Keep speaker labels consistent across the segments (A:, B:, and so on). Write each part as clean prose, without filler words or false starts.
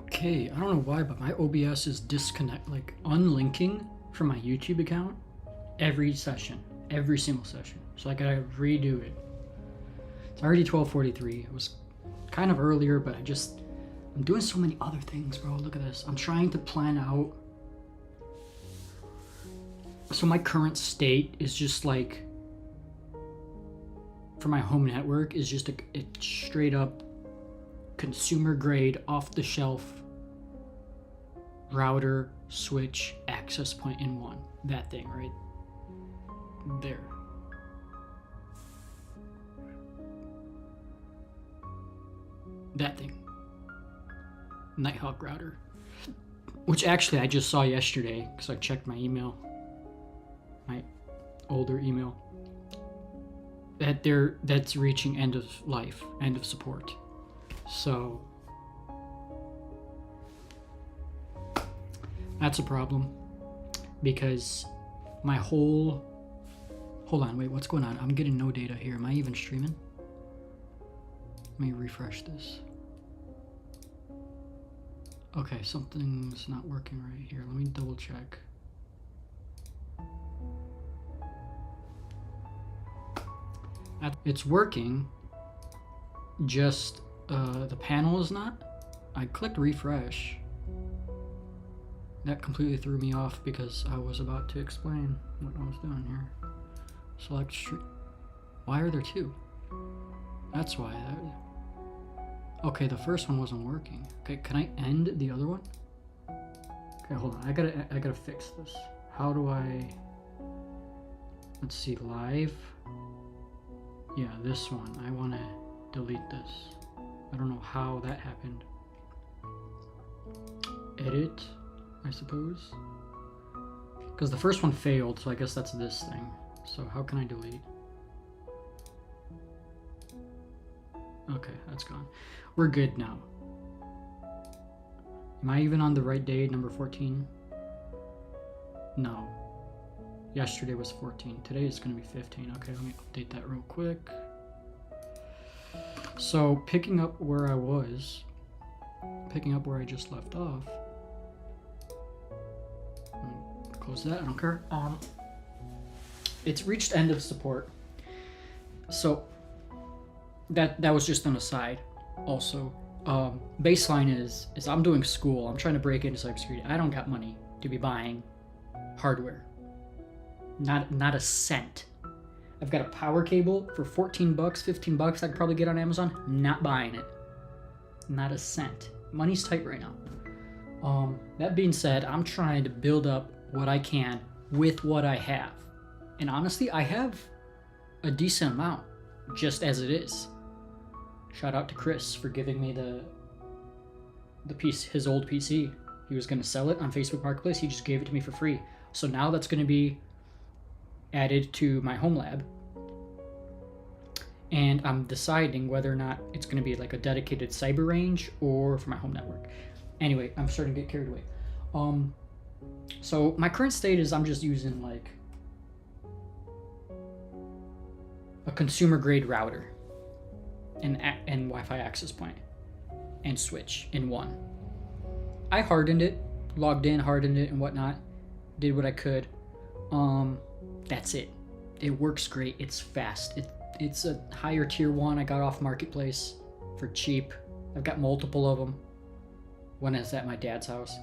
A: Okay, I don't know why, but my OBS is unlinking from my YouTube account every session, every single session. So I gotta redo it. It's already 12:43. It was kind of earlier, but I'm doing so many other things, bro. Look at this. I'm trying to plan out. So my current state is just like, for my home network, is just a straight up consumer grade, off the shelf router, switch, access point in one. That thing right there. That thing. Nighthawk router. Which actually I just saw yesterday because I checked my email. My older email. That's reaching end of life, end of support. So that's a problem because my whole, hold on, wait, what's going on? I'm getting no data here. Am I even streaming? Let me refresh this. Okay, something's not working right here. Let me double check. It's working, just the panel is not. I clicked refresh. That completely threw me off because I was about to explain what I was doing here. Select stream. Why are there two? That's why. Okay, the first one wasn't working. Okay, can I end the other one? Okay, hold on. I gotta fix this. How do I? Let's see, live. Yeah, this one. I want to delete this. I don't know how that happened. Edit, I suppose. Because the first one failed, so I guess that's this thing. So how can I delete? Okay, that's gone. We're good now. Am I even on the right day, number 14? No. Yesterday was 14. Today is going to be 15. Okay, let me update that real quick. So picking up where I was, picking up where I just left off. Close that, I don't care. It's reached end of support. So that was just an aside. Also, baseline is I'm doing school. I'm trying to break into cybersecurity. I don't got money to be buying hardware. Not a cent. I've got a power cable for 14 bucks, 15 bucks I could probably get on Amazon. Not buying it. Not a cent. Money's tight right now. That being said, I'm trying to build up what I can with what I have. And honestly, I have a decent amount just as it is. Shout out to Chris for giving me the piece, his old PC. He was going to sell it on Facebook Marketplace. He just gave it to me for free. So now that's going to be added to my Homelab, and I'm deciding whether or not it's going to be like a dedicated cyber range or for my home network. Anyway, I'm starting to get carried away. So my current state is I'm just using like a consumer grade router and Wi-Fi access point and switch in one. I hardened it, logged in, hardened it and whatnot, did what I could. That's it. It works great. It's fast. It's a higher tier one I got off Marketplace for cheap. I've got multiple of them when it's at my dad's house.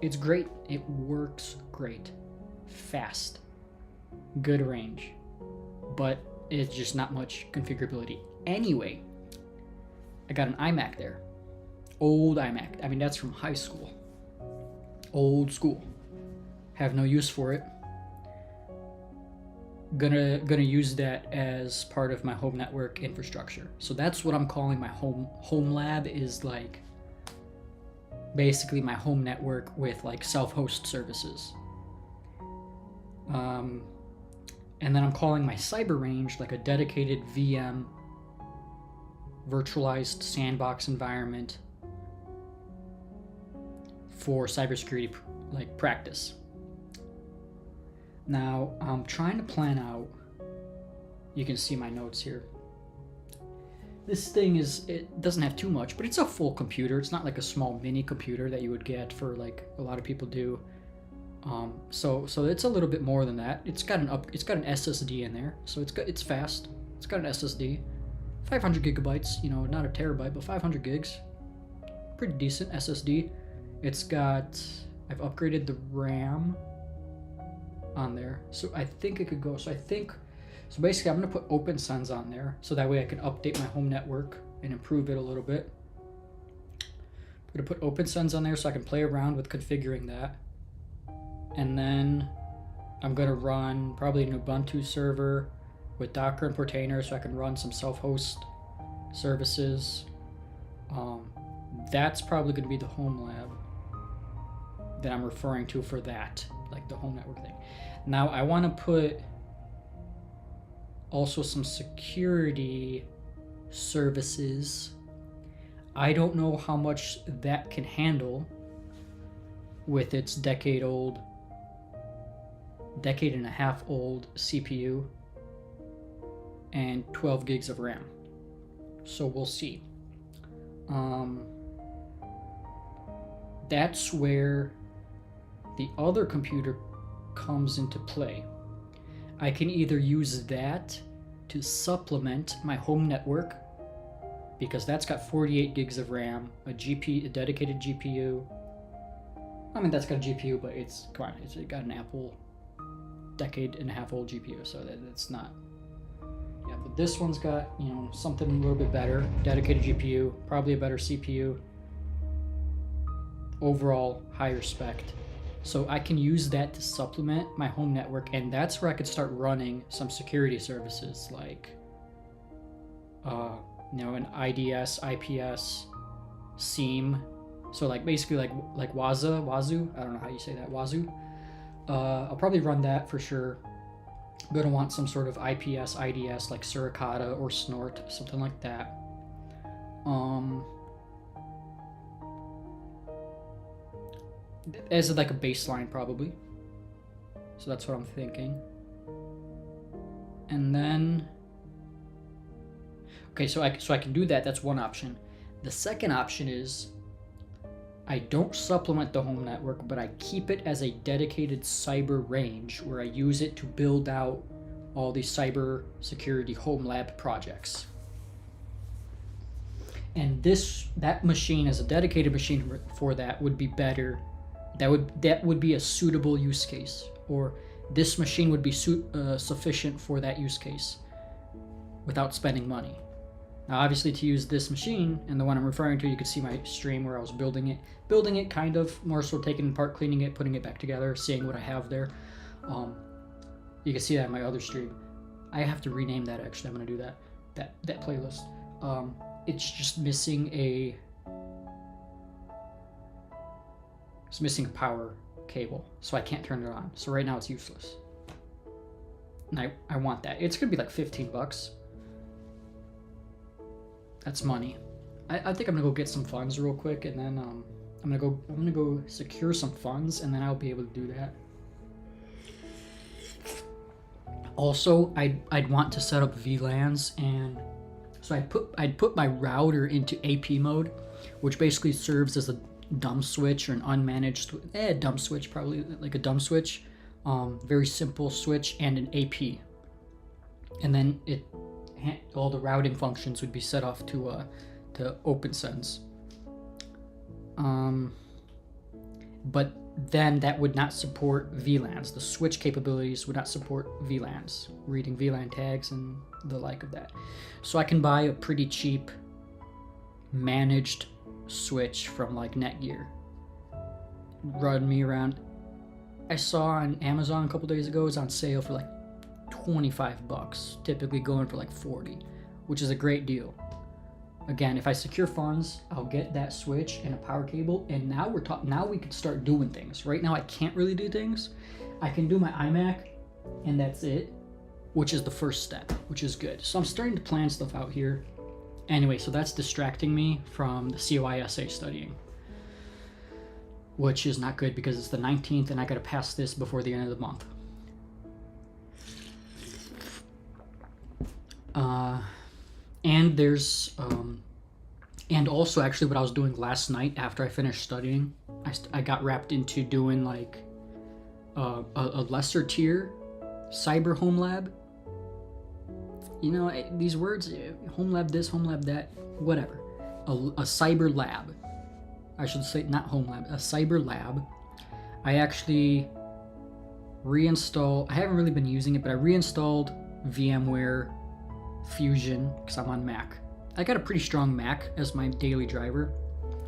A: It's great. It works great. Fast. Good range. But it's just not much configurability. Anyway, I got an iMac there. Old iMac. I mean, that's from high school. Old school. Have no use for it. Gonna use that as part of my home network infrastructure. So that's what I'm calling my home lab, is like basically my home network with like self-host services. And then I'm calling my cyber range like a dedicated VM virtualized sandbox environment for cybersecurity like practice. Now, I'm trying to plan out, you can see my notes here. This thing it doesn't have too much, but it's a full computer. It's not like a small mini computer that you would get for like a lot of people do. So it's a little bit more than that. It's got an SSD in there, so it's fast. It's got an SSD, 500 gigabytes. You know, not a terabyte, but 500 gigs. Pretty decent SSD. It's got. I've upgraded the RAM on there, so I think it could go. So basically, I'm gonna put OpenSens on there, so that way I can update my home network and improve it a little bit. I'm gonna put OpenSens on there so I can play around with configuring that. And then I'm gonna run probably an Ubuntu server with Docker and Portainer so I can run some self-host services. That's probably gonna be the Homelab that I'm referring to for that, like the home network thing. Now I wanna put also some security services. I don't know how much that can handle with its decade and a half old CPU and 12 gigs of RAM. So we'll see. That's where the other computer comes into play. I can either use that to supplement my home network, because that's got 48 gigs of RAM, a dedicated GPU. I mean, that's got a GPU, but it's got an Apple decade and a half old GPU, so that's not. Yeah, but this one's got, you know, something a little bit better, dedicated GPU, probably a better CPU, overall higher spec. So I can use that to supplement my home network, and that's where I could start running some security services like, you know, an IDS, IPS, SIEM. So like basically like Wazoo. I don't know how you say that, Wazoo. I'll probably run that for sure. I'm gonna want some sort of IPS, IDS like Suricata or Snort, something like that. As like a baseline probably. So that's what I'm thinking. And then, okay, so I can do that. That's one option. The second option is I don't supplement the home network, but I keep it as a dedicated cyber range where I use it to build out all these cyber security Homelab projects. And that machine as a dedicated machine for that would be better. That would be a suitable use case, or this machine would be sufficient for that use case without spending money. Now, obviously, to use this machine and the one I'm referring to, you could see my stream where I was building it kind of, more so taking it apart, cleaning it, putting it back together, seeing what I have there. You can see that in my other stream. I have to rename that, actually. I'm going to do that playlist. It's just missing a power cable, so I can't turn it on. So right now it's useless. And I want that. It's going to be like $15. That's money. I think I'm gonna go get some funds real quick, and then I'm gonna go secure some funds, and then I'll be able to do that. Also, I'd want to set up VLANs, and so I'd put my router into AP mode, which basically serves as a dumb switch or an unmanaged dumb switch, probably like a dumb switch, very simple switch and an AP, and then all the routing functions would be set off to OpenSens. But then that would not support VLANs. The switch capabilities would not support VLANs, reading VLAN tags and the like of that. So I can buy a pretty cheap managed switch from like Netgear. Run me around. I saw on Amazon a couple days ago, it's on sale for like $25, typically going for like $40, which is a great deal. Again, if I secure funds, I'll get that switch and a power cable, and now we can start doing things. Right now I can't really do things. I can do my iMac, and that's it, which is the first step, which is good. So I'm starting to plan stuff out here. Anyway, so that's distracting me from the CoISA studying, which is not good because it's the 19th and I gotta pass this before the end of the month. and there's and also actually what I was doing last night after I finished studying, I got wrapped into doing like a lesser tier cyber home lab. You know, these words, home lab this, home lab that, whatever. A cyber lab. I should say not home lab, a cyber lab. I actually I haven't really been using it, but I reinstalled VMware Fusion because I'm on Mac. I got a pretty strong Mac as my daily driver.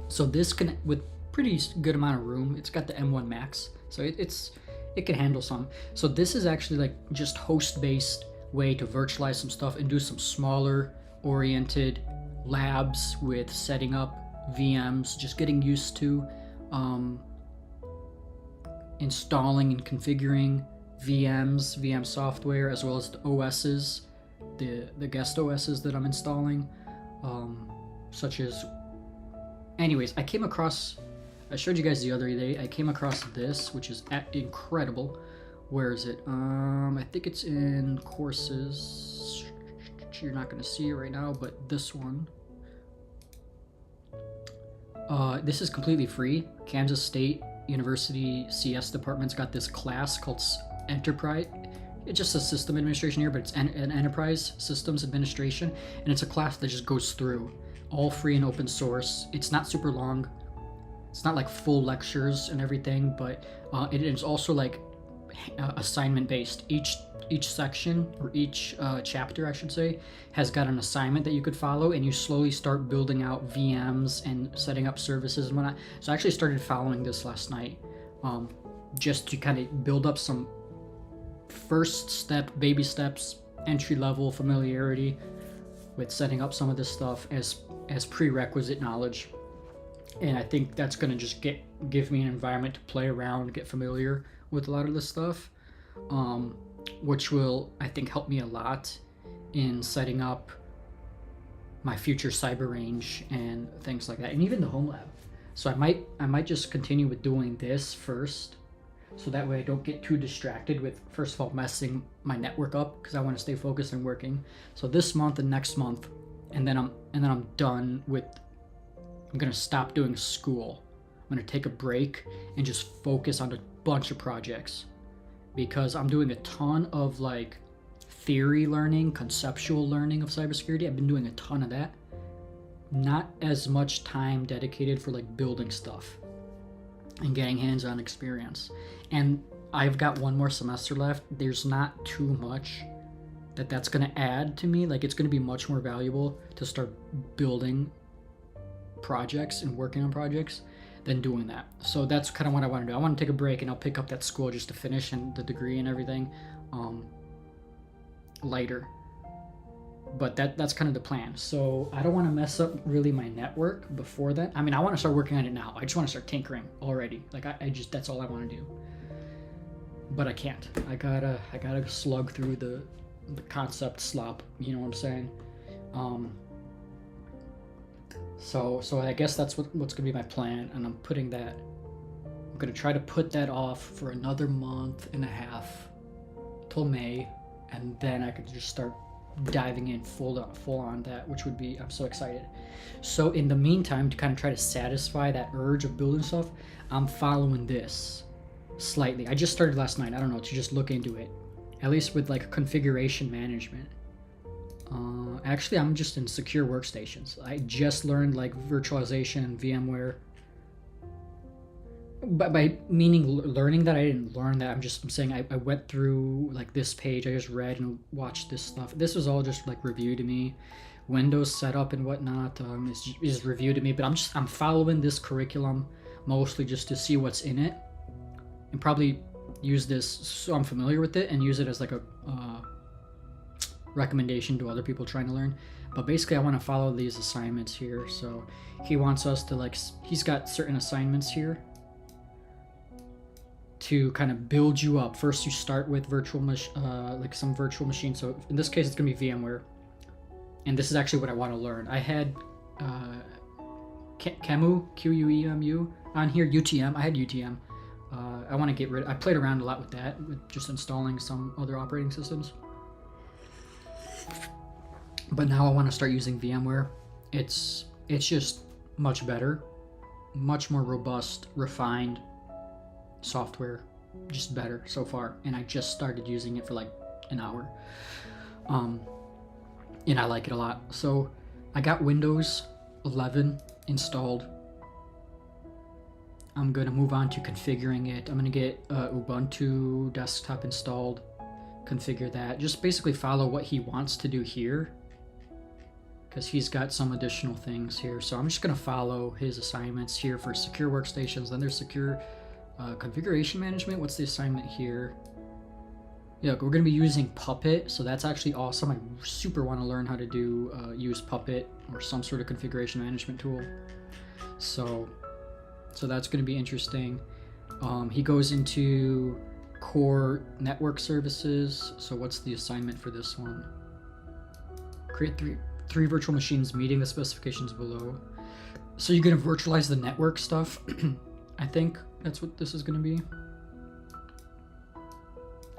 A: So this can, with pretty good amount of room, it's got the M1 Max. So it can handle some. So this is actually like just host-based way to virtualize some stuff and do some smaller oriented labs with setting up VMs, just getting used to installing and configuring VMs, VM software, as well as the OSs, the guest OSs that I'm installing, such as. Anyways, I showed you guys the other day. I came across this, which is incredible. Where is it? I think it's in courses. You're not going to see it right now, but this one. This is completely free. Kansas State University CS department's got this class called Enterprise. It's just a system administration here, but it's an enterprise systems administration, and it's a class that just goes through all free and open source. It's not super long. It's not like full lectures and everything, but it is also like assignment based. Each section, or each chapter I should say, has got an assignment that you could follow, and you slowly start building out VMs and setting up services and whatnot. So I actually started following this last night, just to kind of build up some first step, baby steps, entry level familiarity with setting up some of this stuff as prerequisite knowledge. And I think that's going to just give me an environment to play around, get familiar with a lot of this stuff, which will, I think, help me a lot in setting up my future cyber range and things like that, and even the home lab. So I might just continue with doing this first, so that way I don't get too distracted with, first of all, messing my network up, because I want to stay focused on working. So this month and next month, and then I'm done with. I'm gonna stop doing school. I'm gonna take a break and just focus on a bunch of projects, because I'm doing a ton of like theory learning, conceptual learning of cybersecurity. I've been doing a ton of that. Not as much time dedicated for like building stuff and getting hands-on experience. And I've got one more semester left. There's not too much that's gonna add to me. Like, it's gonna be much more valuable to start building projects and working on projects than doing that. So that's kind of what I want to do. I want to take a break, and I'll pick up that school just to finish and the degree and everything later. But that's kind of the plan. So I don't want to mess up really my network before that. I mean, I want to start working on it now. I just want to start tinkering already. Like I just, that's all I want to do. But I can't. I gotta slug through the concept slop. You know what I'm saying? So I guess that's what's gonna be my plan, and I'm gonna try to put that off for another month and a half till May, and then I could just start diving in full on that, which would be, I'm so excited. So in the meantime, to kind of try to satisfy that urge of building stuff, I'm following this slightly. I just started last night, I don't know, to just look into it, at least with like configuration management. Actually, I'm just in secure workstations. I just learned like virtualization and VMware. But by meaning learning that, I didn't learn that. I'm saying I went through like this page. I just read and watched this stuff. This was all just like review to me. Windows setup and whatnot is review to me. But I'm following this curriculum mostly just to see what's in it, and probably use this so I'm familiar with it and use it as like a recommendation to other people trying to learn. But basically, I want to follow these assignments here. So he wants us to he's got certain assignments here to kind of build you up. First, you start with like some virtual machine. So in this case, it's gonna be VMware, and this is actually what I want to learn. I had QEMU, QUEMU on here. UTM. I had UTM. I want to get rid. I played around a lot with that, with just installing some other operating systems. But now I want to start using VMware. It's just much better, much more robust, refined software, just better so far. And I just started using it for like an hour, and I like it a lot. So I got Windows 11 installed. I'm gonna move on to configuring it. I'm gonna get Ubuntu desktop installed, configure that, just basically follow what he wants to do here, because he's got some additional things here. So I'm just gonna follow his assignments here for secure workstations. Then there's secure configuration management. What's the assignment here? Yeah, we're gonna be using Puppet, so that's actually awesome. I super want to learn how to do use Puppet or some sort of configuration management tool. So that's gonna be interesting. He goes into core network services. So what's the assignment for this one? Create three virtual machines meeting the specifications below. So you're gonna virtualize the network stuff. I think that's what this is gonna be.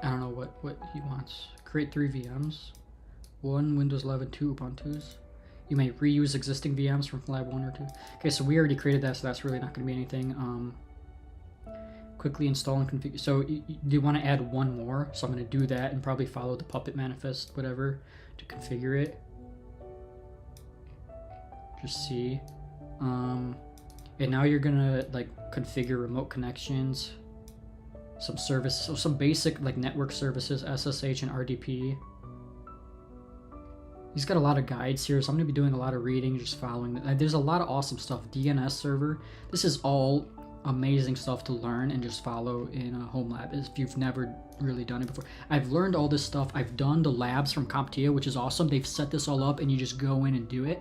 A: I don't know what he wants. Create 3 VMs. 1 Windows 11, 2 Ubuntu's. You may reuse existing VMs from Lab 1 or 2. Okay, so we already created that, so that's really not going to be anything. Quickly install and configure. So you want to add one more, so I'm going to do that and probably follow the Puppet manifest, whatever, to configure it. Just see. And now you're going to like configure remote connections. Some services, so some basic like network services, SSH and RDP. He's got a lot of guides here, so I'm gonna be doing a lot of reading, just following. There's a lot of awesome stuff. DNS server. This is all amazing stuff to learn and just follow in a Homelab if you've never really done it before. I've learned all this stuff. I've done the labs from CompTIA, which is awesome. They've set this all up and you just go in and do it.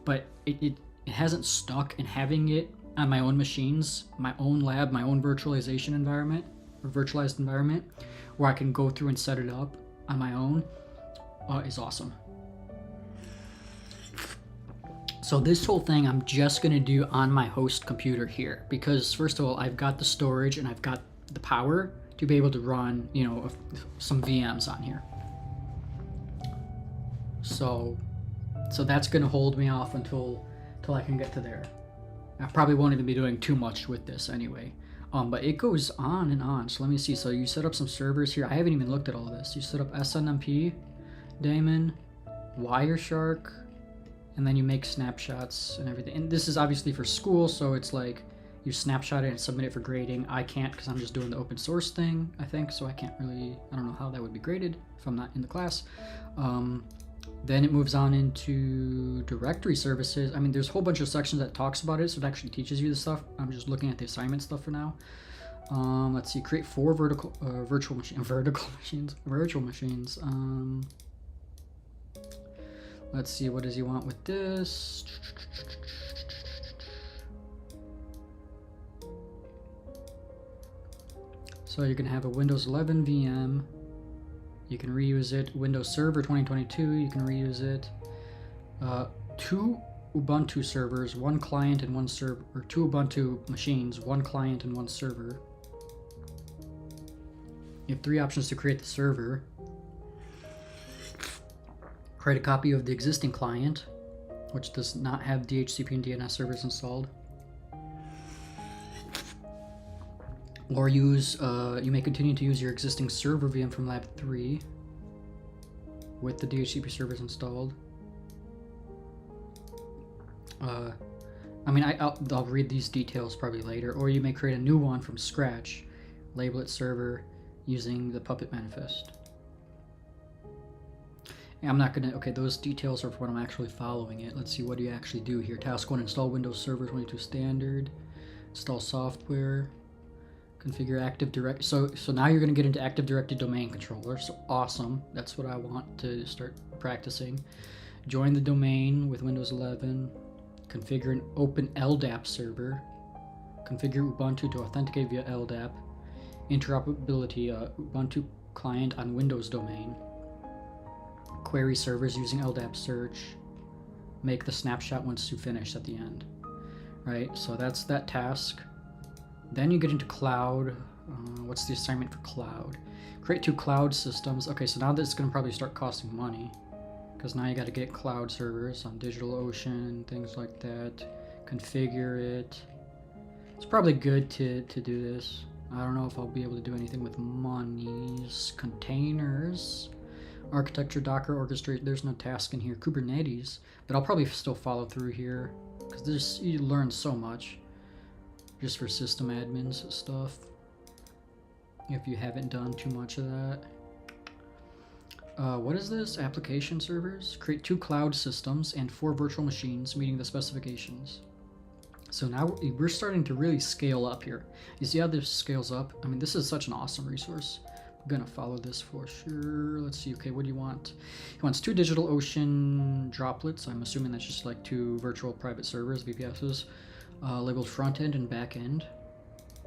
A: But it hasn't stuck, and having it on my own machines, my own lab, my own virtualization environment, or virtualized environment, where I can go through and set it up on my own, is awesome. So this whole thing I'm just gonna do on my host computer here, because first of all, I've got the storage and I've got the power to be able to run, you know, some VMs on here. So that's gonna hold me off until I can get to there. I probably won't even be doing too much with this anyway. But it goes on and on. So let me see. So you set up some servers here. I haven't even looked at all of this. You set up SNMP, daemon, Wireshark, and then you make snapshots and everything. And this is obviously for school, so it's like you snapshot it and submit it for grading. I can't, because I'm just doing the open source thing, I think, so I don't know how that would be graded if I'm not in the class. Then it moves on into directory services. I mean, there's a whole bunch of sections that talks about it, so it actually teaches you the stuff. I'm just looking at the assignment stuff for now. Let's see, create 4 virtual machines. Let's see, what does he want with this? So you're gonna have a Windows 11 VM. You can reuse it. Windows Server 2022, you can reuse it. 2 Ubuntu servers, 1 client and 1 server, or 2 Ubuntu machines, 1 client and 1 server. You have 3 options to create the server. Create a copy of the existing client, which does not have DHCP and DNS servers installed. Or use, you may continue to use your existing server VM from Lab 3 with the DHCP servers installed. I mean, I'll read these details probably later. Or you may create a new one from scratch, label it server using the Puppet manifest. And I'm not gonna, okay, those details are for when I'm actually following it. Let's see, what do you actually do here? Task 1, install Windows Server 22 standard, install software, configure Active Directory. So now you're going to get into Active Directory domain controller. So awesome. That's what I want to start practicing. Join the domain with Windows 11. Configure an open LDAP server. Configure Ubuntu to authenticate via LDAP. Interoperability, Ubuntu client on Windows domain. Query servers using LDAP search. Make the snapshot once you finish at the end. Right, so that's that task. Then you get into cloud. What's the assignment for cloud? Create 2 cloud systems. Okay, so now this is going to probably start costing money. because now you got to get cloud servers on DigitalOcean, things like that. Configure it. It's probably good to do this. I don't know if I'll be able to do anything with monies. Containers. Architecture, Docker, orchestrate. There's no task in here. Kubernetes. But I'll probably still follow through here, because you learn so much just for system admins stuff if you haven't done too much of that. What is this? Application servers. Create 2 cloud systems and 4 virtual machines meeting the specifications. So now we're starting to really scale up here. You see how this scales up? I mean, this is such an awesome resource. I'm gonna follow this for sure. Let's see. Okay, what do you want? He wants 2 DigitalOcean droplets. I'm assuming that's just like 2 virtual private servers, VPSs, labeled front end and back end.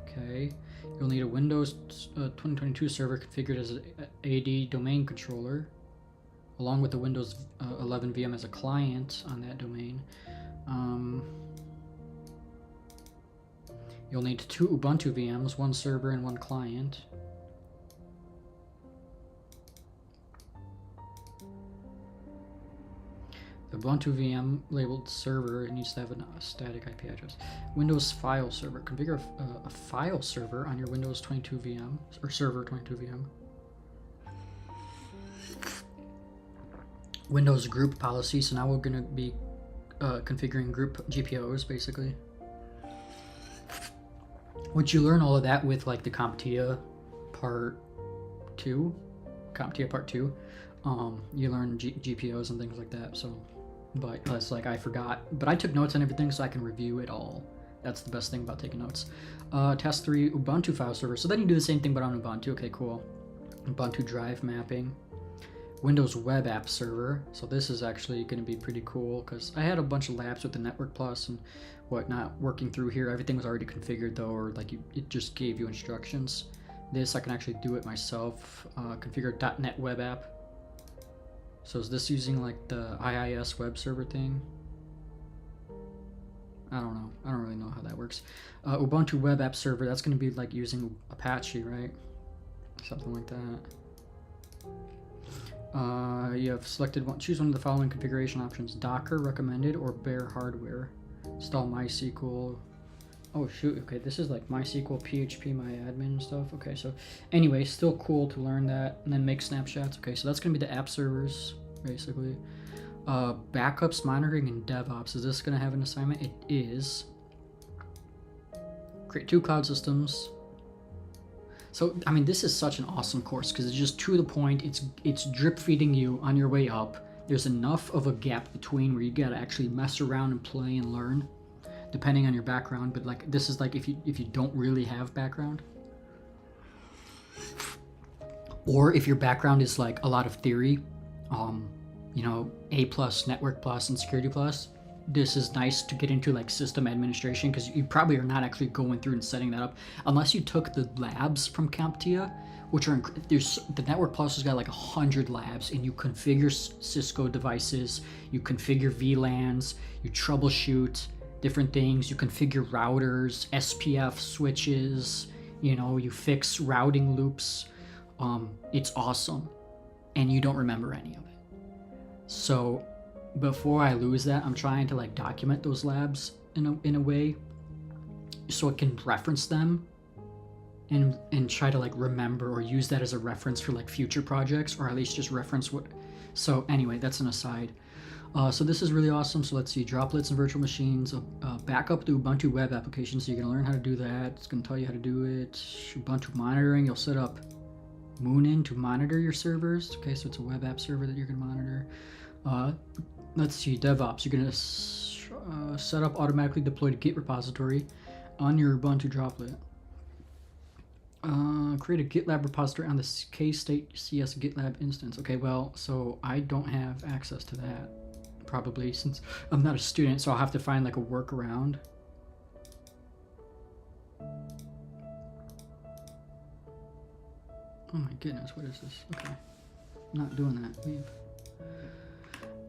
A: Okay. You'll need a Windows 2022 server configured as an AD domain controller, along with the Windows 11 VM as a client on that domain. You'll need 2 Ubuntu VMs, 1 server and 1 client. The Ubuntu VM labeled server needs to have a static IP address. Windows file server. Configure a file server on your Windows 22 VM, or server 22 VM. Windows group policy. So now we're going to be configuring group GPOs, basically. Would you learn all of that with like the CompTIA part 2? CompTIA part 2. You learn GPOs and things like that, so... But it's like I forgot. But I took notes on everything so I can review it all. That's the best thing about taking notes. Task 3, Ubuntu file server. So then you do the same thing but on Ubuntu. Okay, cool. Ubuntu drive mapping. Windows web app server. So this is actually going to be pretty cool because I had a bunch of labs with the Network Plus and whatnot working through here. Everything was already configured though, or like it just gave you instructions. This I can actually do it myself. Configure .NET web app. So is this using like the IIS web server thing? I don't know. I don't really know how that works. Ubuntu web app server, that's going to be like using Apache, right? Something like that. You have selected one. Choose one of the following configuration options. Docker recommended or bare hardware. Install MySQL. Oh shoot, okay, this is like MySQL, PHP, MyAdmin and stuff. Okay, so anyway, still cool to learn that. And then make snapshots. Okay, so that's gonna be the app servers, basically. Backups, monitoring, and DevOps. Is this gonna have an assignment? It is. Create 2 cloud systems. So, I mean, this is such an awesome course because it's just to the point. It's drip feeding you on your way up. There's enough of a gap between where you gotta actually mess around and play and learn, depending on your background. But like this is like if you don't really have background, or if your background is like a lot of theory, you know, A+, Network Plus, and Security Plus, this is nice to get into like system administration because you probably are not actually going through and setting that up unless you took the labs from CompTIA, which are there's the Network Plus has got like 100 labs, and you configure Cisco devices, you configure VLANs, you troubleshoot different things, you configure routers, SPF switches, you know, you fix routing loops. It's awesome, and you don't remember any of it. So before I lose that, I'm trying to like document those labs in a way so it can reference them and try to like remember or use that as a reference for like future projects, or at least just reference what. So anyway, that's an aside. So this is really awesome. So let's see, droplets and virtual machines, backup the Ubuntu web application. So you're gonna learn how to do that. It's gonna tell you how to do it. Ubuntu monitoring, you'll set up Moonin to monitor your servers. Okay, so it's a web app server that you're gonna monitor. Let's see, DevOps, you're gonna set up automatically deployed Git repository on your Ubuntu droplet. Create a GitLab repository on the K-State CS GitLab instance. Okay, well, so I don't have access to that, probably, since I'm not a student, so I'll have to find like a workaround. Oh my goodness, what is this? Okay, I'm not doing that. Leave.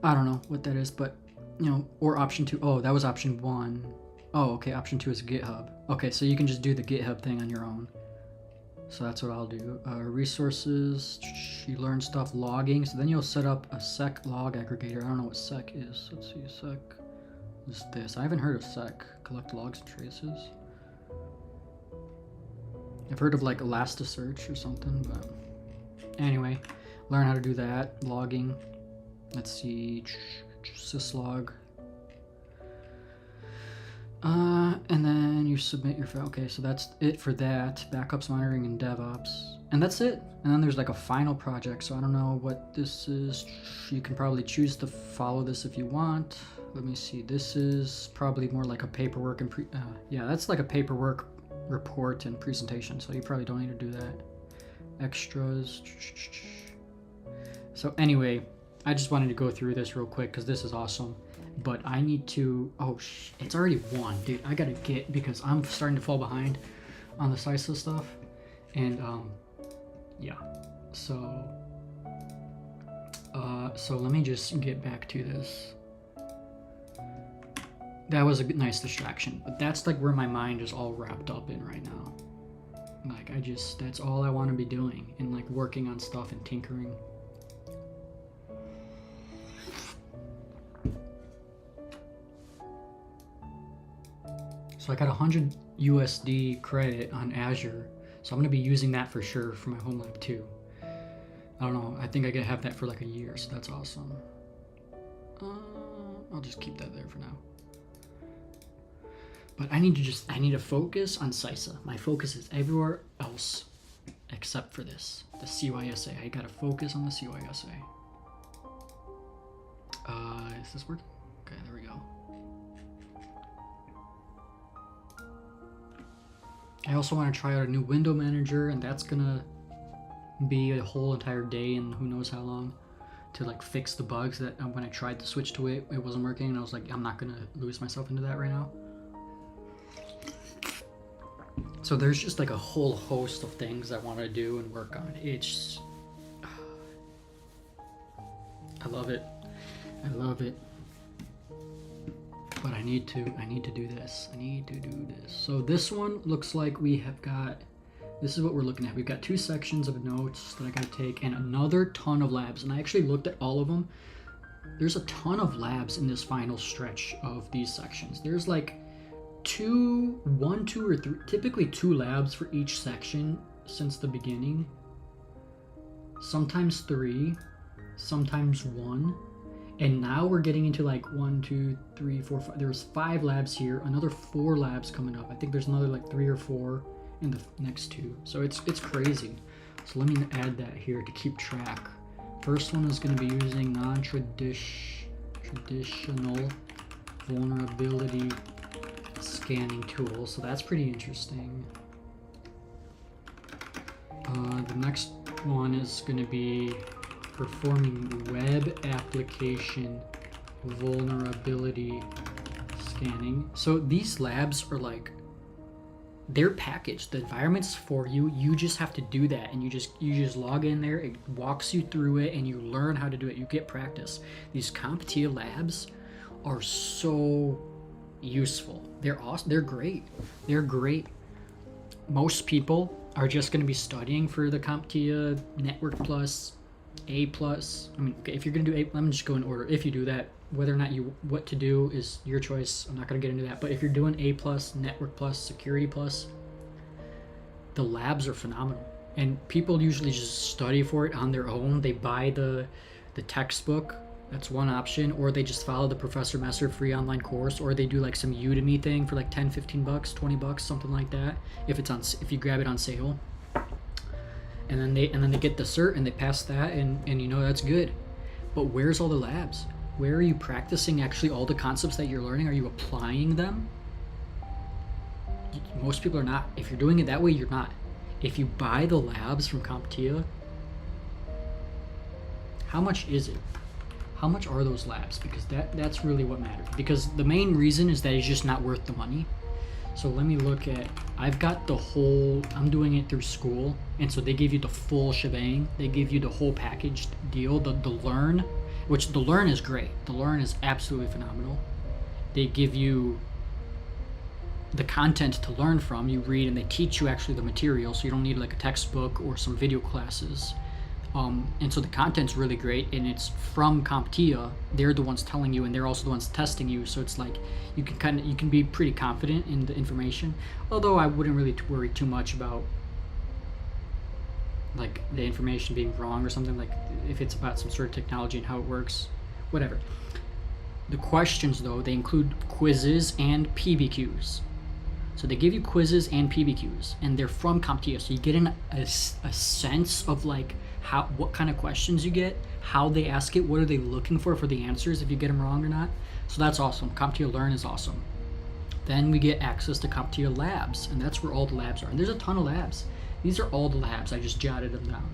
A: I don't know what that is, but, you know, or option 2. Oh, that was option 1. Oh, okay, option 2 is GitHub. Okay, so you can just do the GitHub thing on your own. So that's what I'll do. Resources, you learn stuff, logging. So then you'll set up a sec log aggregator. I don't know what sec is. Let's see, sec is this. I haven't heard of sec. Collect logs and traces. I've heard of like Elasticsearch or something, but anyway, learn how to do that. Logging. Let's see, syslog. And then you submit your file. Okay, so that's it for that. Backups, monitoring, and DevOps. And that's it. And then there's like a final project. So I don't know what this is. You can probably choose to follow this if you want. Let me see. This is probably more like a paperwork and yeah, that's like a paperwork report and presentation. So you probably don't need to do that. Extras. So anyway, I just wanted to go through this real quick because this is awesome. But I need to, it's already 1, dude. I gotta get, because I'm starting to fall behind on the CISA stuff. And yeah, so let me just get back to this. That was a nice distraction, but that's like where my mind is all wrapped up in right now. Like that's all I want to be doing, and like working on stuff and tinkering. So I got 100 USD credit on Azure, so I'm gonna be using that for sure for my Homelab too. I don't know, I think I could have that for like a year, so that's awesome. I'll just keep that there for now. But I need to focus on CISA. My focus is everywhere else except for this, the CYSA. I gotta focus on the CYSA. Is this working? Okay, there we go. I also want to try out a new window manager, and that's gonna be a whole entire day and who knows how long to like fix the bugs that when I tried to switch to it, it wasn't working, and I was like, I'm not gonna lose myself into that right now. So there's just like a whole host of things I want to do and work on. It's, I love it. I love it. But I need to do this. I need to do this. So this one looks like we have got, this is what we're looking at. We've got 2 sections of notes that I gotta take and another ton of labs. And I actually looked at all of them. There's a ton of labs in this final stretch of these sections. There's like 1, 2, or 3, typically 2 labs for each section since the beginning. Sometimes 3, sometimes 1. And now we're getting into like 1, 2, 3, 4, 5. There's 5 labs here, another 4 labs coming up. I think there's another like 3 or 4 in the next 2. So it's crazy. So let me add that here to keep track. First one is going to be using non-traditional vulnerability scanning tool. So that's pretty interesting. The next one is going to be performing web application vulnerability scanning. So these labs are like, they're packaged. The environment's for you. You just have to do that, and you just log in there. It walks you through it, and you learn how to do it. You get practice. These CompTIA labs are so useful. They're awesome. They're great. They're great. Most people are just going to be studying for the CompTIA Network Plus, A plus. I mean, okay, if you're gonna do A, let me just go in order. If you do that, whether or not what to do is your choice. I'm not gonna get into that. But if you're doing A plus, Network plus, Security plus, the labs are phenomenal. And people usually just study for it on their own. They buy the textbook. That's one option, or they just follow the Professor Messer free online course, or they do like some Udemy thing for like 10, 15 bucks, 20 bucks, something like that. If you grab it on sale. And then they get the cert and they pass that, and you know that's good. But where's all the labs? Where are you practicing actually all the concepts that you're learning? Are you applying them? Most people are not. If you're doing it that way, you're not. If you buy the labs from CompTIA, how much is it? How much are those labs? Because that's really what matters. Because the main reason is that it's just not worth the money. So let me look at, I've got the whole, I'm doing it through school, and so they give you the full shebang. They give you the whole packaged deal, the Learn, which the Learn is great. The Learn is absolutely phenomenal. They give you the content to learn from. You read and they teach you actually the material, so you don't need like a textbook or some video classes. And so the content's really great, and it's from CompTIA. They're the ones telling you, and they're also the ones testing you. So it's like you can be pretty confident in the information. Although I wouldn't really worry too much about like the information being wrong or something, like if it's about some sort of technology and how it works, whatever. The questions though, they include quizzes and PBQs. So they give you quizzes and PBQs, and they're from CompTIA, so you get a sense of like what kind of questions you get, how they ask it, what are they looking for the answers, if you get them wrong or not. So that's awesome. CompTIA Learn is awesome. Then we get access to CompTIA Labs, and that's where all the labs are. And there's a ton of labs. These are all the labs. I just jotted them down.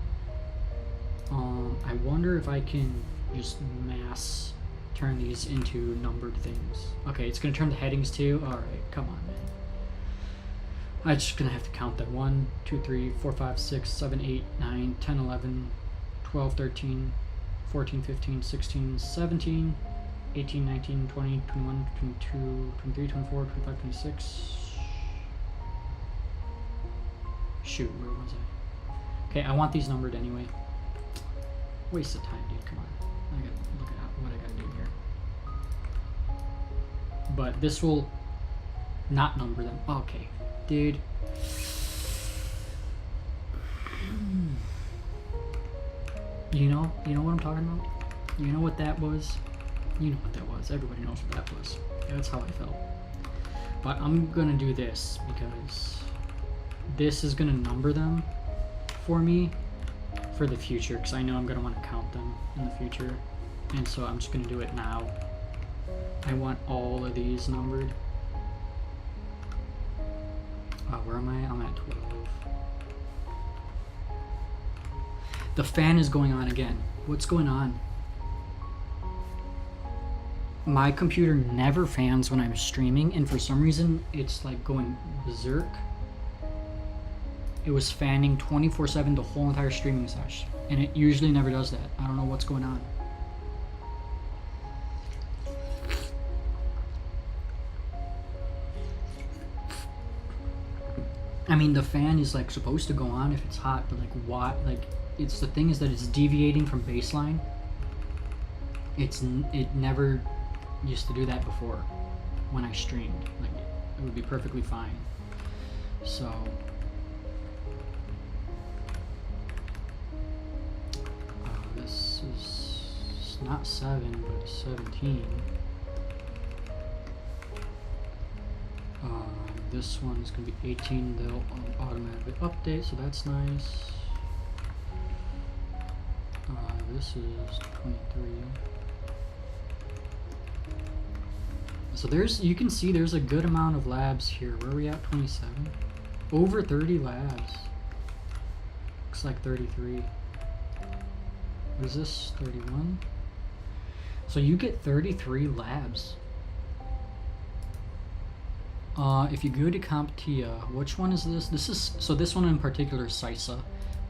A: I wonder if I can just mass turn these into numbered things. Okay, it's gonna turn the headings too. All right, come on, man. I'm just gonna have to count them. 1, 2, 3, 4, 5, 6, 7, 8, 9, 10, 11, 12, 13, 14, 15, 16, 17, 18, 19, 20, 21, 22, 23, 24, 25, 26. Shoot, where was I? Okay, I want these numbered anyway. Waste of time, dude, come on. I gotta look at what I gotta do here. But this will not number them. Okay. Dude. You know what I'm talking about? You know what that was? You know what that was. Everybody knows what that was. That's how I felt. But I'm gonna do this because this is gonna number them for me for the future, because I know I'm gonna want to count them in the future. And so I'm just gonna do it now. I want all of these numbered. Where am I? I'm at 12. The fan is going on again. What's going on? My computer never fans when I'm streaming, and for some reason it's like going berserk. It was fanning 24/7 the whole entire streaming session, and it usually never does that. I don't know what's going on. I mean, the fan is like supposed to go on if it's hot, but like why? Like, it's the thing is that it's deviating from baseline. It never used to do that before when I streamed. Like, it would be perfectly fine. So this is not 7, but 17. This one is going to be 18. They'll automatically update, so that's nice. This is 23. So you can see there's a good amount of labs here. Where are we at? 27. Over 30 labs. Looks like 33. What is this? 31. So you get 33 labs. If you go to CompTIA, which one is this? This one in particular is CISA,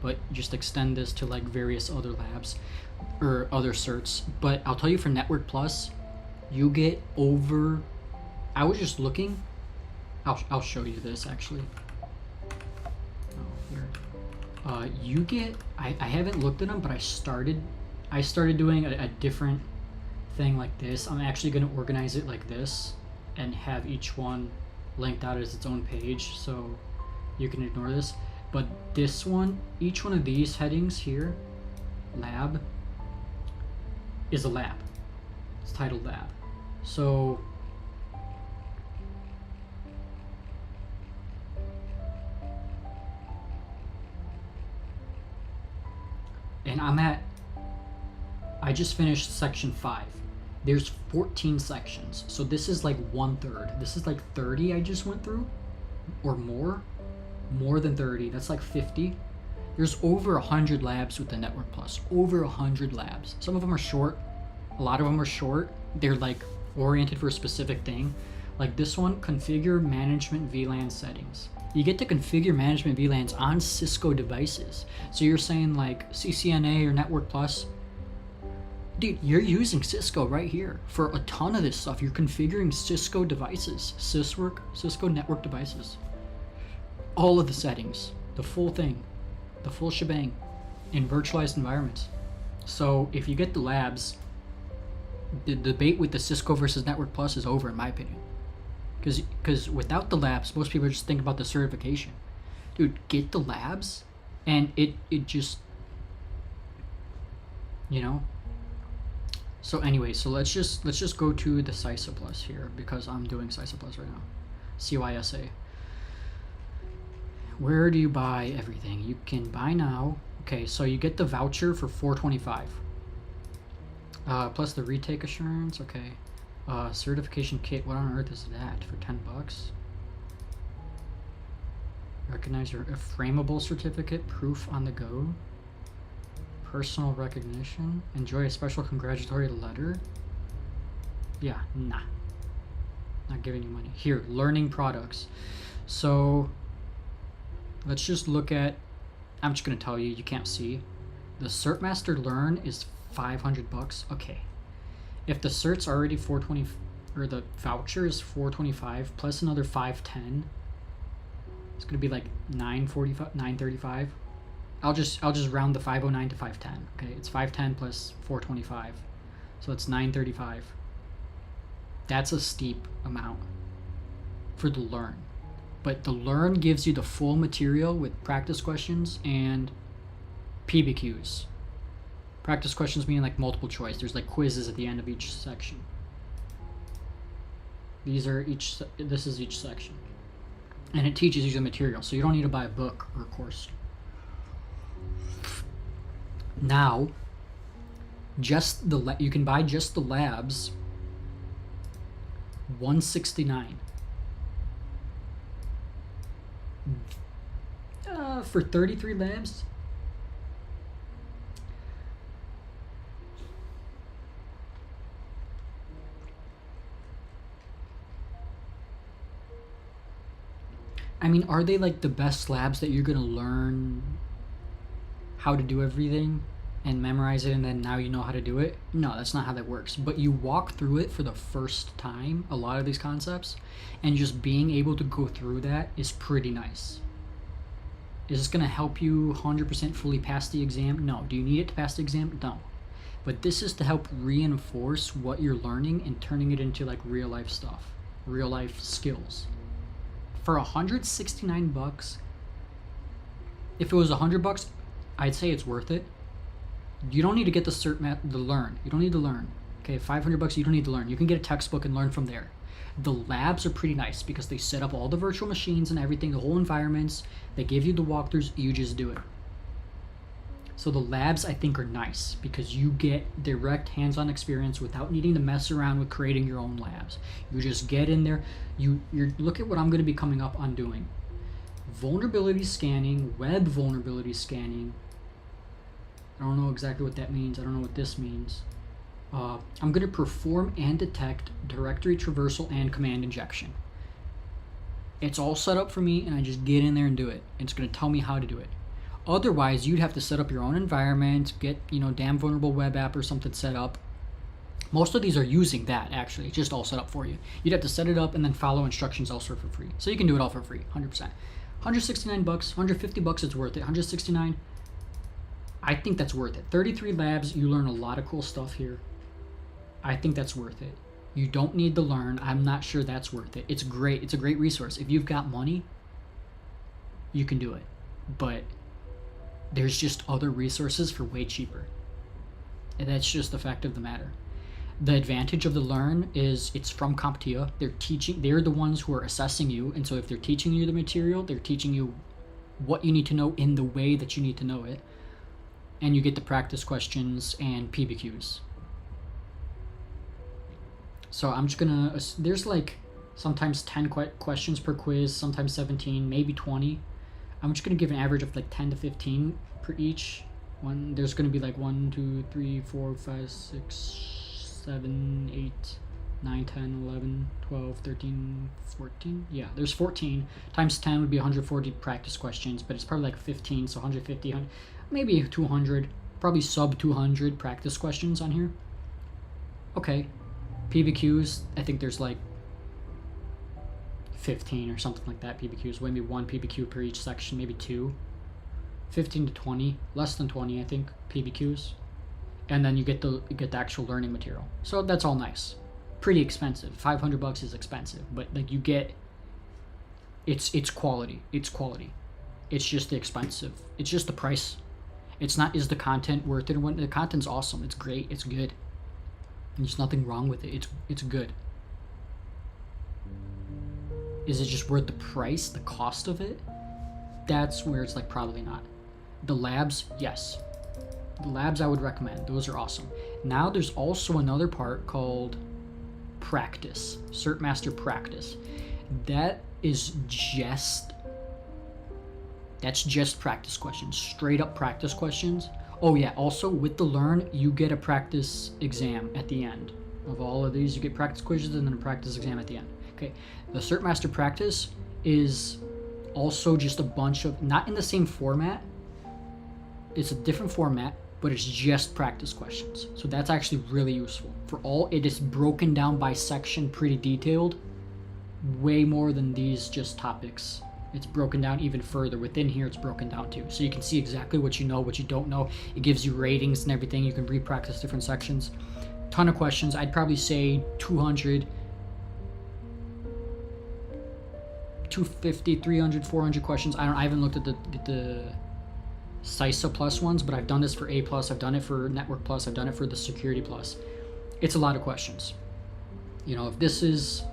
A: but just extend this to like various other labs or other certs. But I'll tell you, for Network Plus, you get over. I was just looking. I'll show you this actually. Oh, here. You get. I haven't looked at them, but I started doing a different thing like this. I'm actually going to organize it like this and have each one linked out as its own page, so you can ignore this. But this one, each one of these headings here, lab, is a lab. It's titled lab. So and I just finished section 5. There's 14 sections, so this is like 1/3. This is like 30 I just went through, or more than 30. That's like 50. There's over 100 labs with the Network Plus. Over 100 labs. Some of them are short. A lot of them are short. They're like oriented for a specific thing. Like this one, configure management VLAN settings. You get to configure management VLANs on Cisco devices. So you're saying like CCNA or Network Plus, Dude, you're using Cisco right here for a ton of this stuff. You're configuring Cisco devices, Cisco network devices. All of the settings, the full thing, the full shebang in virtualized environments. So if you get the labs, the debate with the Cisco versus Network Plus is over, in my opinion. Because without the labs, most people just think about the certification. Dude, get the labs, and it just, you know. So anyway, so let's just go to the CISA Plus here, because I'm doing CISA Plus right now. CYSA. Where do you buy everything? You can buy now. Okay, so you get the voucher for $425. Plus the retake assurance. Okay. Certification kit. What on earth is that for $10? Recognize your frameable certificate. Proof on the go. Personal recognition. Enjoy a special congratulatory letter. Yeah, nah. Not giving you money. Here, learning products. So let's just look at, I'm just gonna tell you, you can't see. The CertMaster Learn is $500. Okay. If the cert's already 420, or the voucher is 425 plus another 510, it's gonna be like 945, 935. I'll just round the 509 to 510. Okay, it's 510 plus 425, so it's 935. That's a steep amount for the Learn, but the Learn gives you the full material with practice questions and PBQs. Practice questions meaning like multiple choice. There's like quizzes at the end of each section. This is each section. And it teaches you the material, so you don't need to buy a book or a course. Now, you can buy just the labs, $169. For 33 labs. I mean, are they like the best labs that you're gonna learn how to do everything and memorize it and then now you know how to do it? No, that's not how that works. But you walk through it for the first time, a lot of these concepts, and just being able to go through that is pretty nice. Is this gonna help you 100% fully pass the exam? No. Do you need it to pass the exam? No. But this is to help reinforce what you're learning and turning it into like real life stuff, real life skills. For $169, if it was $100, I'd say it's worth it. You don't need to get the Learn. You don't need to learn. Okay, $500, you don't need to learn. You can get a textbook and learn from there. The labs are pretty nice because they set up all the virtual machines and everything, the whole environments. They give you the walkthroughs, you just do it. So the labs, I think, are nice because you get direct hands-on experience without needing to mess around with creating your own labs. You just get in there. You look at what I'm going to be coming up on doing. Vulnerability scanning, web vulnerability scanning. I don't know exactly what that means. I don't know what this means. I'm going to perform and detect directory traversal and command injection. It's all set up for me, and I just get in there and do it. It's going to tell me how to do it. Otherwise, you'd have to set up your own environment, get, damn vulnerable web app or something set up. Most of these are using that, actually. It's just all set up for you. You'd have to set it up and then follow instructions elsewhere for free. So you can do it all for free, 100%. $169, $150, it's worth it. $169, I think that's worth it. 33 labs, you learn a lot of cool stuff here. I think that's worth it. You don't need to learn. I'm not sure that's worth it. It's great. It's a great resource. If you've got money, you can do it. But there's just other resources for way cheaper. And that's just the fact of the matter. The advantage of the Learn is it's from CompTIA. They're the ones who are assessing you. And so if they're teaching you the material, they're teaching you what you need to know in the way that you need to know it. And you get the practice questions and PBQs. So I'm just gonna, there's like sometimes 10 questions per quiz, sometimes 17, maybe 20. I'm just gonna give an average of like 10 to 15 per each one. There's gonna be like 1, 2, 3, 4, 5, 6, 7, 8, 9, 10, 11, 12, 13, 14. Yeah, there's 14 times 10 would be 140 practice questions, but it's probably like 15, so 150, maybe 200, probably sub 200 practice questions on here. Okay. PBQs, I think there's like 15 or something like that PBQs. Maybe 1 PBQ per each section, maybe 2. 15 to 20, less than 20, I think, PBQs. And then you get the actual learning material. So that's all nice. Pretty expensive. $500 is expensive, but like you get, it's quality. It's quality. It's just the expensive. It's just the price. It's not, is the content worth it? When the content's awesome, it's great, it's good. And there's nothing wrong with it. It's good. Is it just worth the price, the cost of it? That's where it's like probably not. The labs, yes. The labs I would recommend. Those are awesome. Now there's also another part called practice. Cert Master Practice. That's just practice questions. Straight up practice questions. Oh yeah, also with the Learn, you get a practice exam at the end. Of all of these, you get practice quizzes and then a practice exam at the end. Okay, the Cert Master Practice is also just a bunch of, not in the same format, it's a different format, but it's just practice questions. So that's actually really useful. It is broken down by section, pretty detailed, way more than these just topics. It's broken down even further. Within here, it's broken down too. So you can see exactly what you know, what you don't know. It gives you ratings and everything. You can re-practice different sections. Ton of questions. I'd probably say 200, 250, 300, 400 questions. I haven't looked at the CISA Plus ones, but I've done this for A Plus. I've done it for Network Plus. I've done it for the Security Plus. It's a lot of questions. You know, if this is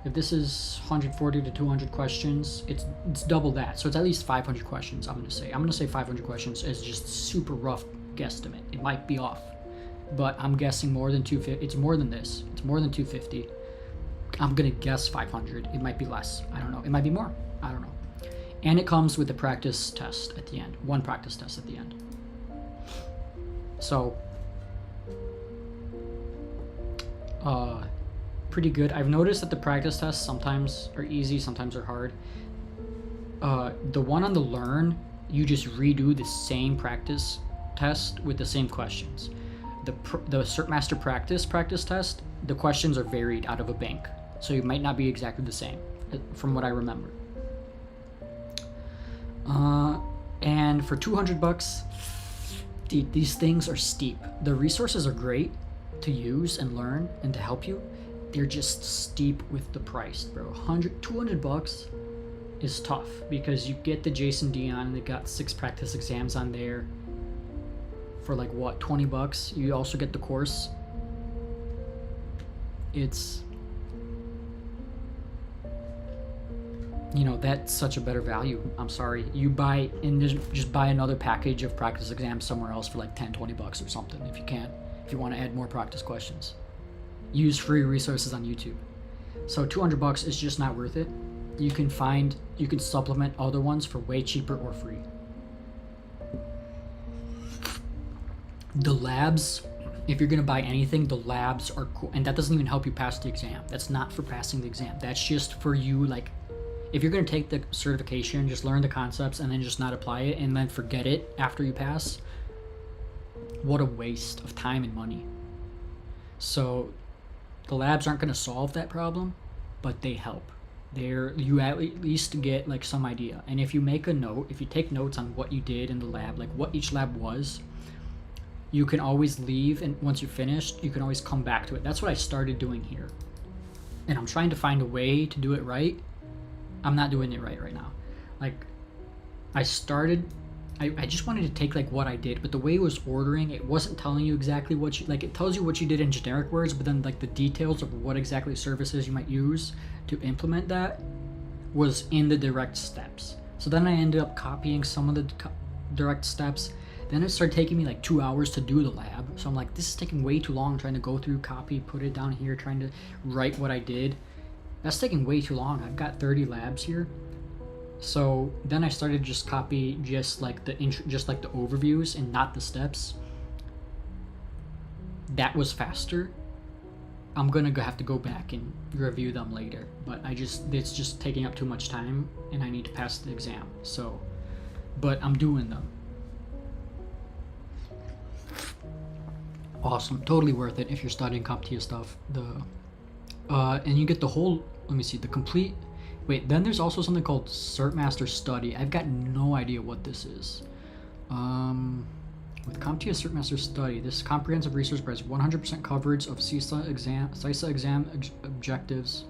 A: 140 to 200 questions, it's double that. So it's at least 500 questions, I'm gonna say 500 questions is just super rough guesstimate. It might be off, but I'm guessing more than 250. It's more than this. It's more than 250. I'm gonna guess 500. It might be less. I don't know. It might be more. I don't know. And it comes with a practice test at the end. One practice test at the end. So, pretty good. I've noticed that the practice tests sometimes are easy, sometimes are hard. The one on the Learn, you just redo the same practice test with the same questions. The Cert Master Practice test, the questions are varied out of a bank, so it might not be exactly the same, from what I remember. And for $200, these things are steep. The resources are great to use and learn and to help you. They're just steep with the price, bro. $200 is tough because you get the Jason Dion and they got 6 practice exams on there for like what, $20. You also get the course. It's, you know, that's such a better value. I'm sorry. You buy and just buy another package of practice exams somewhere else for like $10-20 or something if you can. If you want to add more practice questions. Use free resources on YouTube. So $200 is just not worth it. You can supplement other ones for way cheaper or free. The labs, if you're gonna buy anything, the labs are cool, and that doesn't even help you pass the exam. That's not for passing the exam. That's just for you, like, if you're gonna take the certification, just learn the concepts and then just not apply it and then forget it after you pass. What a waste of time and money. So the labs aren't gonna solve that problem, but they help. You at least get like some idea. And if you make a note, if you take notes on what you did in the lab, like what each lab was, you can always leave, and once you're finished, you can always come back to it. That's what I started doing here. And I'm trying to find a way to do it right. I'm not doing it right now. Like, I just wanted to take like what I did, but the way it was ordering, it wasn't telling you exactly what you, like it tells you what you did in generic words, but then like the details of what exactly services you might use to implement that was in the direct steps. So then I ended up copying some of the direct steps. Then it started taking me like 2 hours to do the lab. So I'm like, this is taking way too long, trying to go through, copy, put it down here, trying to write what I did. That's taking way too long. I've got 30 labs here. So then I started just copy just like the overviews and not the steps. That was faster. I'm gonna have to go back and review them later, but it's just taking up too much time and I need to pass the exam. So, but I'm doing them. Awesome, totally worth it if you're studying CompTIA stuff. And you get the whole. Let me see the complete. Wait, then there's also something called CertMaster Study. I've got no idea what this is. With CompTIA CertMaster Study, this comprehensive resource provides 100% coverage of CISA exam objectives.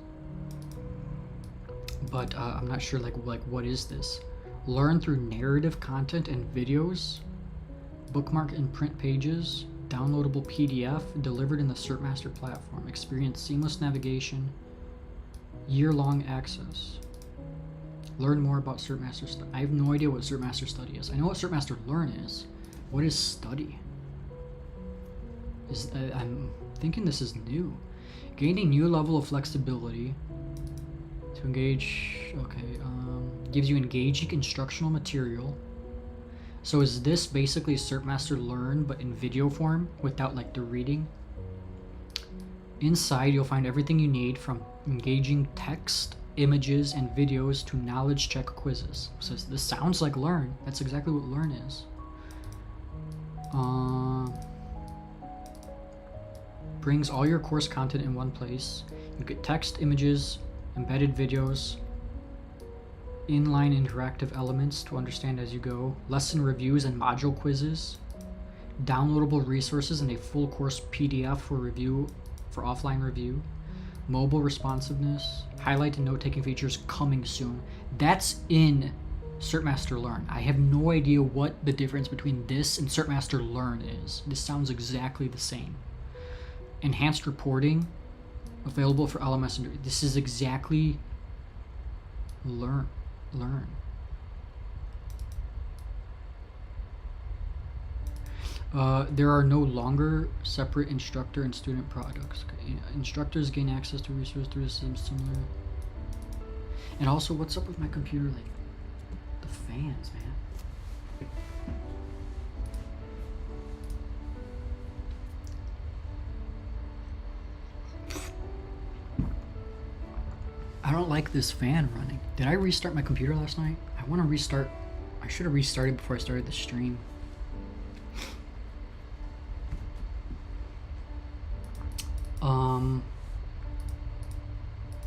A: But I'm not sure, like what is this? Learn through narrative content and videos, bookmark and print pages, downloadable PDF delivered in the CertMaster platform. Experience seamless navigation, year-long access. Learn more about CertMaster Study. I have no idea what CertMaster Study is. I know what CertMaster Learn is. What is Study? I'm thinking this is new. Gaining new level of flexibility to engage. Okay, gives you engaging instructional material. So is this basically CertMaster Learn but in video form without like the reading? Inside you'll find everything you need from engaging text, images, and videos to knowledge check quizzes. So this sounds like Learn. That's exactly what Learn is. Brings all your course content in one place. You get text, images, embedded videos, inline interactive elements to understand as you go, lesson reviews and module quizzes, downloadable resources and a full course PDF for review, for offline review, mobile responsiveness, highlight and note-taking features coming soon. That's in CertMaster Learn. I have no idea what the difference between this and CertMaster Learn is. This sounds exactly the same. Enhanced reporting, available for LMS. And this is exactly Learn. There are no longer separate instructor and student products. Okay. Instructors gain access to resources through the system similar. And also, what's up with my computer? Like, the fans, man. I don't like this fan running. Did I restart my computer last night? I want to restart. I should have restarted before I started the stream.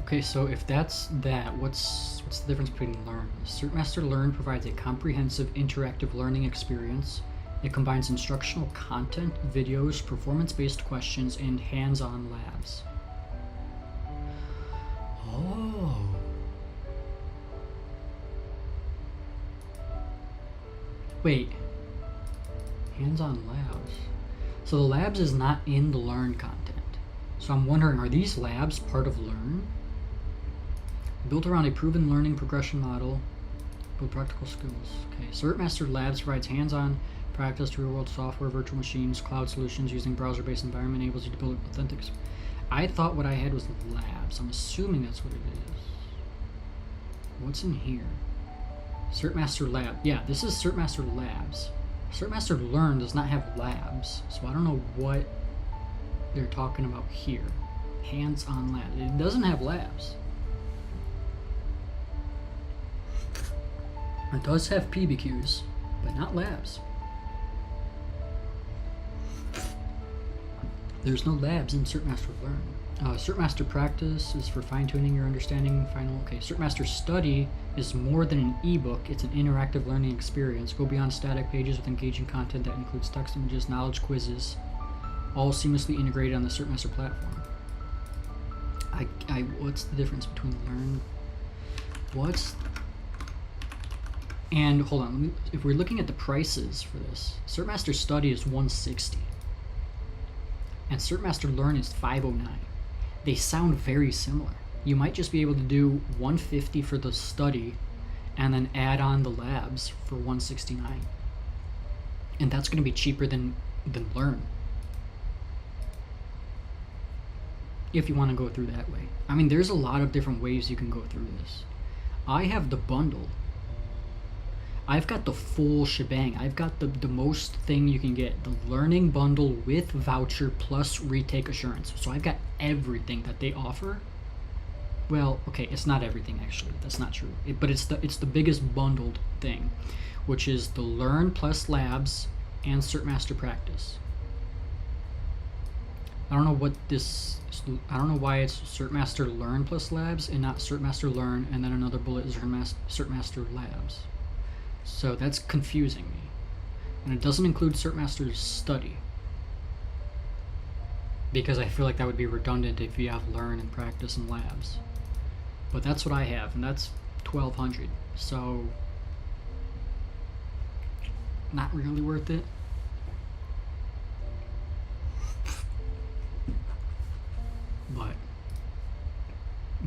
A: Okay, so if that's that, what's the difference between Learn? CertMaster Learn provides a comprehensive interactive learning experience. It combines instructional content, videos, performance-based questions, and hands-on labs. Oh. Wait. Hands-on labs. So the labs is not in the Learn content. So I'm wondering, are these labs part of Learn? Built around a proven learning progression model, build practical skills. Okay, CertMaster Labs provides hands-on practice to real-world software, virtual machines, cloud solutions using browser-based environment, enables you to build authentic. I thought what I had was labs. I'm assuming that's what it is. What's in here? CertMaster Lab. Yeah, this is CertMaster Labs. CertMaster Learn does not have labs, so I don't know what they're talking about here. Hands-on lab. It doesn't have labs. It does have PBQs, but not labs. There's no labs in CertMaster Learn. CertMaster Practice is for fine-tuning your understanding. Okay, CertMaster Study is more than an ebook. It's an interactive learning experience. Go beyond static pages with engaging content that includes text, images, knowledge quizzes, all seamlessly integrated on the CertMaster platform. What's the difference between Learn? And hold on, if we're looking at the prices for this, CertMaster Study is $160, and CertMaster Learn is $509. They sound very similar. You might just be able to do $150 for the study, and then add on the labs for $169, and that's going to be cheaper than Learn. If you want to go through that way. I mean, there's a lot of different ways you can go through this. I have the bundle. I've got the full shebang. I've got the most thing you can get. The learning bundle with voucher plus retake assurance. So I've got everything that they offer. Well, okay, it's not everything actually. That's not true. But it's the biggest bundled thing, which is the Learn plus labs and CertMaster Practice. I don't know what this. I don't know why it's CertMaster Learn plus Labs and not CertMaster Learn and then another bullet is CertMaster Labs. So that's confusing me. And it doesn't include CertMaster Study, because I feel like that would be redundant if you have Learn and Practice and Labs. But that's what I have, and that's 1,200. So not really worth it. But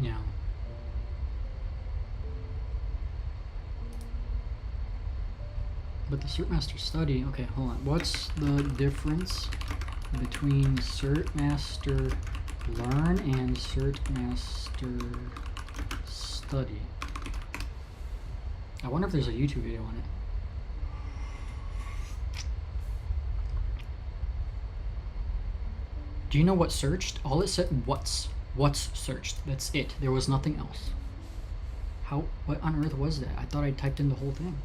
A: yeah. But the CertMaster Study, okay, hold on. What's the difference between CertMaster Learn and CertMaster Study? I wonder if there's a YouTube video on it. Do you know what searched? All it said, what's searched. That's it. There was nothing else. What on earth was that? I thought I typed in the whole thing.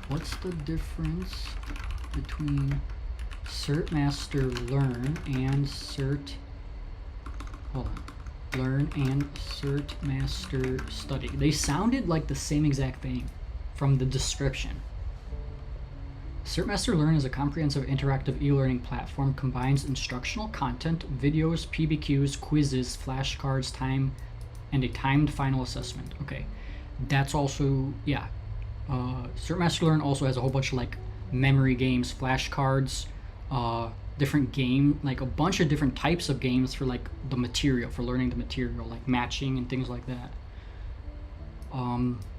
A: What's the difference between CertMaster Learn and Learn and CertMaster Study? They sounded like the same exact thing from the description. CertMaster Learn is a comprehensive interactive e-learning platform, combines instructional content, videos, PBQs, quizzes, flashcards, and a timed final assessment. Okay, that's also, yeah. CertMaster Learn also has a whole bunch of like memory games, flashcards, different game, like a bunch of different types of games for like the material, for learning the material, like matching and things like that.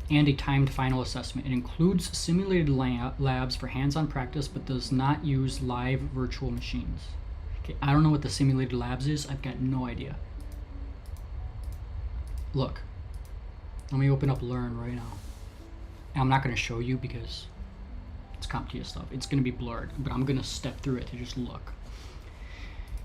A: And a timed final assessment. It includes simulated labs for hands-on practice, but does not use live virtual machines. Okay, I don't know what the simulated labs is. I've got no idea. Look, let me open up Learn right now. And I'm not going to show you because it's CompTIA stuff. It's going to be blurred, but I'm going to step through it to just look.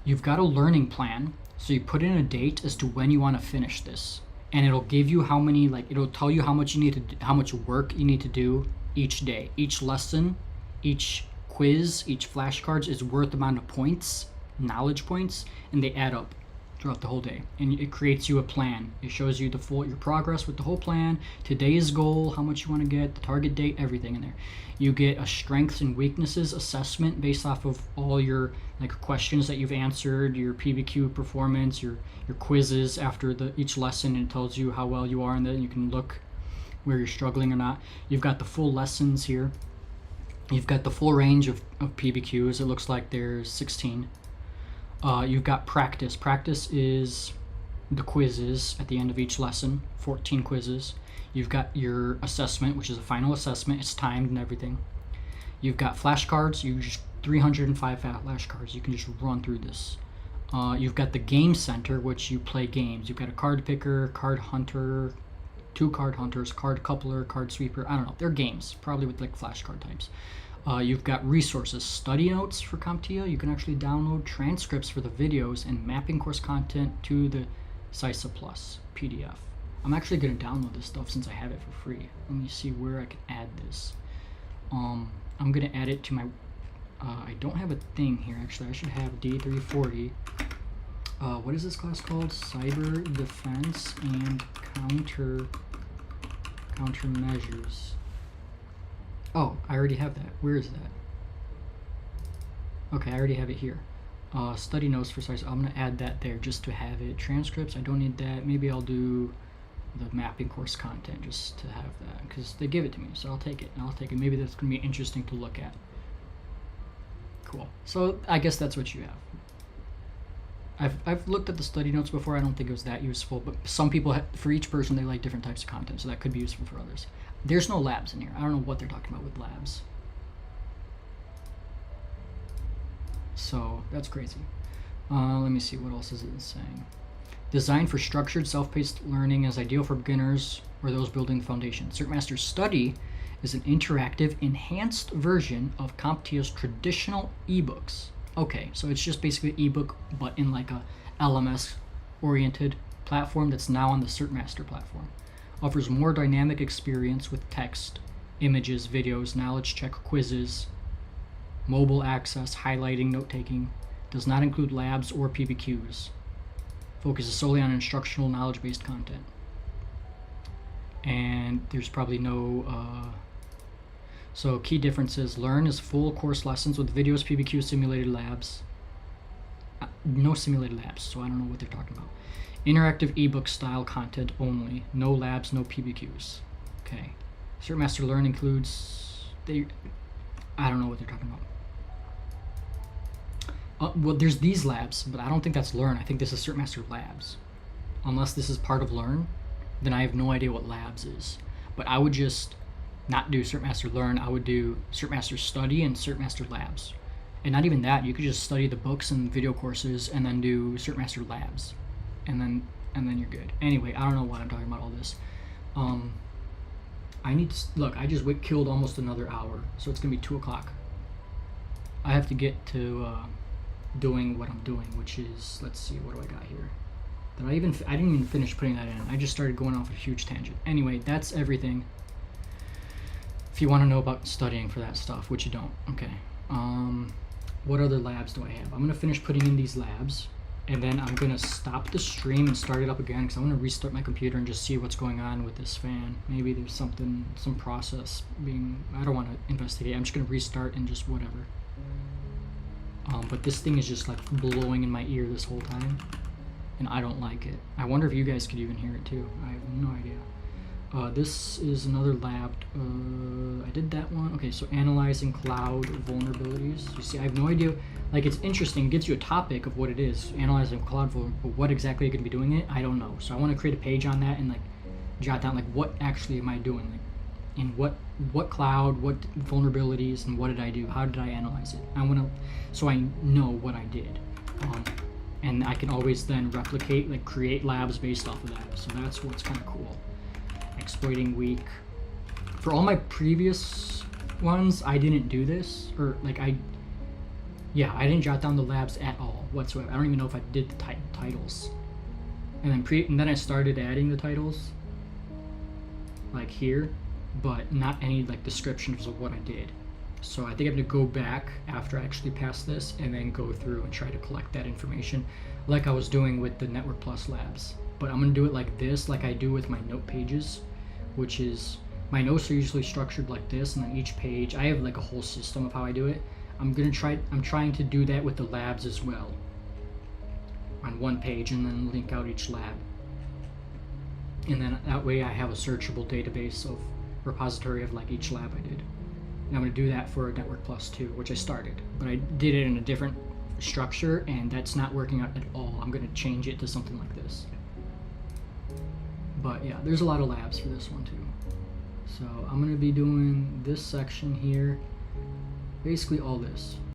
A: You've got a learning plan, so you put in a date as to when you want to finish this. And it'll give you how many, like, it'll tell you how much you need to do, how much work you need to do each day. Each lesson, each quiz, each flashcards is worth the amount of points, knowledge points, and they add up throughout the whole day. And it creates you a plan. It shows you your progress with the whole plan, today's goal, how much you want to get, the target date, everything in there. You get a strengths and weaknesses assessment based off of all your like questions that you've answered, your PBQ performance, your quizzes after each lesson, and it tells you how well you are, and then you can look where you're struggling or not. You've got the full lessons here. You've got the full range of PBQs. It looks like there's 16. You've got practice. Practice is the quizzes at the end of each lesson, 14 quizzes. You've got your assessment, which is a final assessment. It's timed and everything. You've got flashcards. You just 305 flashcards. You can just run through this. You've got the game center, which you play games. You've got a card picker, card hunter, 2 card hunters, card coupler, card sweeper. I don't know. They're games, probably with like flashcard types. You've got resources, study notes for CompTIA. You can actually download transcripts for the videos and mapping course content to the CISA Plus PDF. I'm actually going to download this stuff since I have it for free. Let me see where I can add this. I'm going to add it to my... I don't have a thing here, actually. I should have D340. What is this class called? Cyber Defense and Countermeasures. Oh, I already have that. Where is that? Okay, I already have it here. Study notes for CISA. I'm going to add that there just to have it. Transcripts, I don't need that. Maybe I'll do the mapping course content just to have that, because they give it to me, so I'll take it. Maybe that's going to be interesting to look at. Cool. So I guess that's what you have. I've looked at the study notes before. I don't think it was that useful, but some people, for each person, they like different types of content, so that could be useful for others. There's no labs in here. I don't know what they're talking about with labs. So that's crazy. Let me see, what else is it saying? Designed for structured, self-paced learning, is ideal for beginners or those building the foundation. CertMaster Study is an interactive, enhanced version of CompTIA's traditional ebooks. Okay, so it's just basically an ebook, but in like a LMS-oriented platform that's now on the CertMaster platform. Offers more dynamic experience with text, images, videos, knowledge check quizzes, mobile access, highlighting, note-taking, Does not include labs or PBQs. Focuses solely on instructional knowledge-based content. And there's probably no, so key differences. Learn is full course lessons with videos, PBQs, simulated labs. No simulated labs, so I don't know what they're talking about. Interactive ebook style content only. No labs, no PBQs. Okay. CertMaster Learn includes, I don't know what they're talking about. Well, there's these labs, but I don't think that's Learn. I think this is CertMaster Labs. Unless this is part of Learn, then I have no idea what Labs is. But I would just not do CertMaster Learn. I would do CertMaster Study and CertMaster Labs. And not even that, you could just study the books and video courses and then do CertMaster Labs. And then you're good. Anyway, I don't know why I'm talking about all this. I need to, look, I just killed almost another hour, so it's gonna be 2 o'clock. I have to get to doing what I'm doing, which is, let's see, what do I got here? I didn't even finish putting that in. I just started going off a huge tangent. Anyway, that's everything. If you want to know about studying for that stuff, which you don't, okay. What other labs do I have? I'm gonna finish putting in these labs, and then I'm gonna stop the stream and start it up again because I want to restart my computer and just see what's going on with this fan. Maybe there's some process being, I don't want to investigate. I'm just gonna restart and just whatever. But this thing is just like blowing in my ear this whole time, and I don't like it. I wonder if you guys could even hear it too. I have no idea. This is another lab. I did that one. Okay, so analyzing cloud vulnerabilities. You see, I have no idea. Like, it's interesting. It gives you a topic of what it is. Analyzing cloud vulnerabilities. But what exactly you're going to be doing it, I don't know. So I want to create a page on that and like jot down like what actually am I doing, like in what cloud, what vulnerabilities, and what did I do? How did I analyze it? I want to, so I know what I did. And I can always then replicate, like create labs based off of that. So that's what's kind of cool. Exploiting weak. For all my previous ones, I didn't do this, or like I didn't jot down the labs at all whatsoever. I don't even know if I did the titles. And then I started adding the titles, like here, but not any like descriptions of what I did. So I think I'm gonna go back after I actually pass this and then go through and try to collect that information, like I was doing with the Network Plus labs. But I'm gonna do it like this, like I do with my note pages, which is, my notes are usually structured like this, and then each page, I have like a whole system of how I do it. I'm trying to do that with the labs as well, on one page, and then link out each lab. And then that way I have a searchable database of repository of like each lab I did. And I'm gonna do that for Network Plus too, which I started, but I did it in a different structure, and that's not working out at all. I'm gonna change it to something like this. But yeah, there's a lot of labs for this one too. So I'm gonna be doing this section here, basically all this.